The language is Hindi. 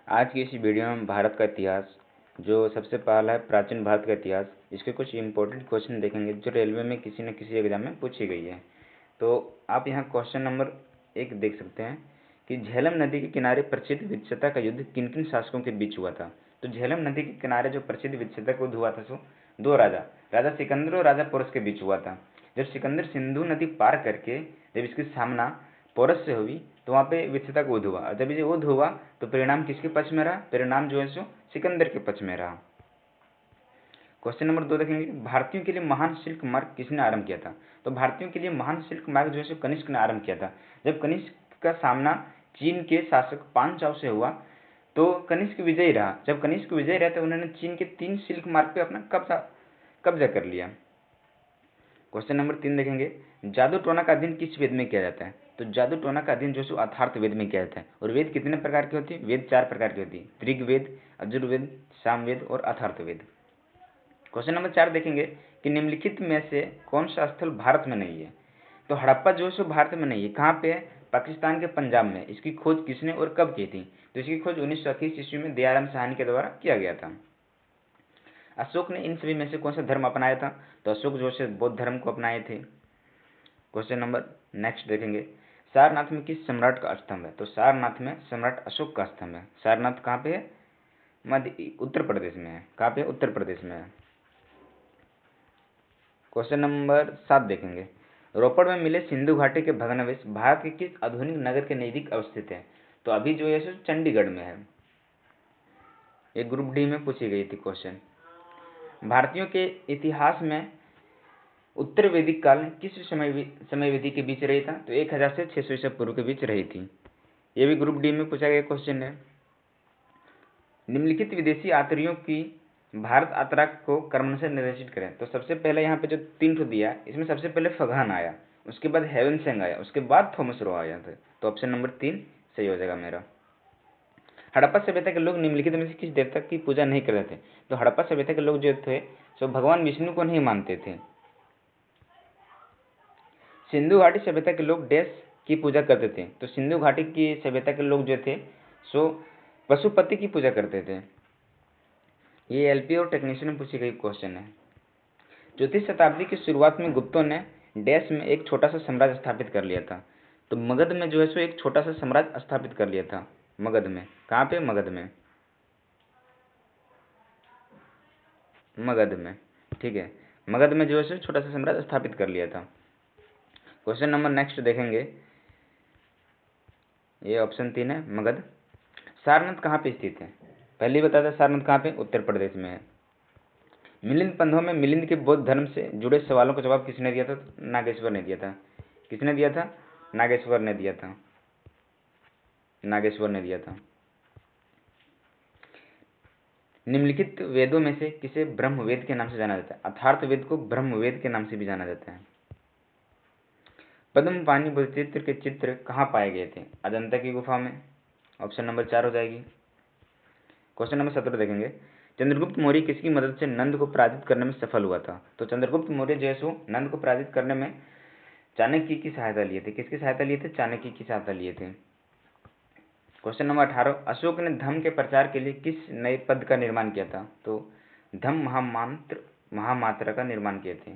आज की इस वीडियो में भारत का इतिहास, जो सबसे पहला है प्राचीन भारत का इतिहास, इसके कुछ इंपॉर्टेंट क्वेश्चन देखेंगे जो रेलवे में किसी न किसी एग्जाम में पूछी गई है। तो आप यहाँ क्वेश्चन नंबर 1 देख सकते हैं कि झेलम नदी के किनारे प्रसिद्ध विजेता का युद्ध किन किन शासकों के बीच हुआ था। तो झेलम नदी के किनारे जो प्रसिद्ध विजेता का युद्ध हुआ था सो दो राजा सिकंदर और राजा पोरस के बीच हुआ था। जब सिकंदर सिंधु नदी पार करके जब इसकी सामना पोरस से हुई तो वहाँ पे विजेता का युद्ध हुआ, और जब ये युद्ध हुआ तो परिणाम किसके पक्ष में रहा? परिणाम जो है सो सिकंदर के पक्ष में रहा। क्वेश्चन नंबर 2 देखेंगे, भारतीयों के लिए महान सिल्क मार्ग किसने आरंभ किया था? तो भारतीयों के लिए महान सिल्क मार्ग जो है सो कनिष्क ने आरंभ किया था। जब कनिष्क का सामना चीन के शासक पांचाल से हुआ तो कनिष्क विजयी रहा। जब कनिष्क विजयी रहा तो उन्होंने चीन के 3 सिल्क मार्ग पे अपना कब्जा कर लिया। क्वेश्चन नंबर 3 देखेंगे, जादू टोना का अध्ययन किस वेद में किया जाता है? तो जादू टोना का अध्ययन जो है अथार्थ वेद में किया जाता है। और वेद कितने प्रकार की होती है? वेद 4 प्रकार की होती है, ऋग्वेद, यजुर्वेद, सामवेद और अथार्थ वेद। क्वेश्चन नंबर 4 देखेंगे कि निम्नलिखित में से कौन सा स्थल भारत में नहीं है? तो हड़प्पा जो है भारत में नहीं है। कहाँ पे है? पाकिस्तान के पंजाब में। इसकी खोज किसने और कब की थी? तो इसकी खोज 1928 ईस्वी में दयाराम साहनी के द्वारा किया गया था। अशोक ने इन सभी में से कौन सा धर्म अपनाया था? तो अशोक जो है बौद्ध धर्म को अपनाए थे। क्वेश्चन नंबर नेक्स्ट देखेंगे, सारनाथ में किस सम्राट का स्तंभ है? तो सारनाथ में सम्राट अशोक का स्तंभ है। सारनाथ कहाँ पे है? उत्तर प्रदेश में है। कहाँ पे? उत्तर प्रदेश में है। क्वेश्चन नंबर 7 देखेंगे, रोपड़ में मिले सिंधु घाटी के भग्नावशेष भारत के किस आधुनिक नगर के नजदीक अवस्थित है? तो अभी जो है चंडीगढ़ में है। ये ग्रुप डी में पूछी गई थी क्वेश्चन। भारतीयों के इतिहास में उत्तर वैदिक काल किस समय विधि के बीच रही था? तो 1000 से 600 ईसा पूर्व के बीच रही थी। ये भी ग्रुप डी में पूछा गया क्वेश्चन है। निम्नलिखित विदेशी यात्रियों की भारत यात्रा को क्रम से निर्देशित करें। तो सबसे पहले यहाँ पे जो 3 ठो दिया, इसमें सबसे पहले फगहान आया, उसके बाद हेवन सेंग आया, उसके बाद थॉमस रो आया था। तो ऑप्शन नंबर 3 सही हो जाएगा मेरा। हड़प्पा सभ्यता के लोग निम्नलिखित में से किस देवता की पूजा नहीं करते थे? तो हड़प्पा सभ्यता के लोग जो थे सो भगवान विष्णु को नहीं मानते थे। सिंधु घाटी सभ्यता के लोग डैश की पूजा करते थे? तो सिंधु घाटी की सभ्यता के लोग जो थे सो पशुपति की पूजा करते थे। ये एलपी और टेक्नीशियन में पूछी गई क्वेश्चन है। 4वीं शताब्दी की शुरुआत में गुप्तों ने डैश में एक छोटा सा साम्राज्य स्थापित कर लिया था। तो मगध में जो है सो एक छोटा सा साम्राज्य स्थापित कर लिया था। मगध में। कहाँ पे? मगध में। मगध में, ठीक है। मगध में जो है छोटा सा साम्राज्य स्थापित कर लिया था। क्वेश्चन नंबर नेक्स्ट देखेंगे, ये ऑप्शन 3 है मगध। सारनाथ कहाँ पे स्थित है? पहले ही बताया था सारनाथ कहाँ पे? उत्तर प्रदेश में है। मिलिंद पंथों में मिलिंद के बौद्ध धर्म से जुड़े सवालों का जवाब किसने दिया था? नागेश्वर ने दिया था। किसने दिया था? नागेश्वर ने दिया था। नागेश्वर ने दिया था। निम्नलिखित वेदों में से किसे ब्रह्म वेद के नाम से जाना जाता है? अथार्थ वेद को ब्रह्म वेद के नाम से भी जाना जाता है। पद्म पानी बुद्धचित्र के चित्र कहाँ पाए गए थे? अजंता की गुफा में। ऑप्शन नंबर 4 हो जाएगी। क्वेश्चन नंबर 17 देखेंगे, चंद्रगुप्त मौर्य किसकी मदद से नंद को पराजित करने में सफल हुआ था? तो चंद्रगुप्त मौर्य जो है नंद को पराजित करने में चाणक्य की सहायता लिए थे। किसकी सहायता लिए थे? चाणक्य की सहायता लिए थे। क्वेश्चन नंबर 18, अशोक ने धम्म के प्रचार के लिए किस नए पद का निर्माण किया था? तो धम्म महामात्रा का निर्माण किए थे।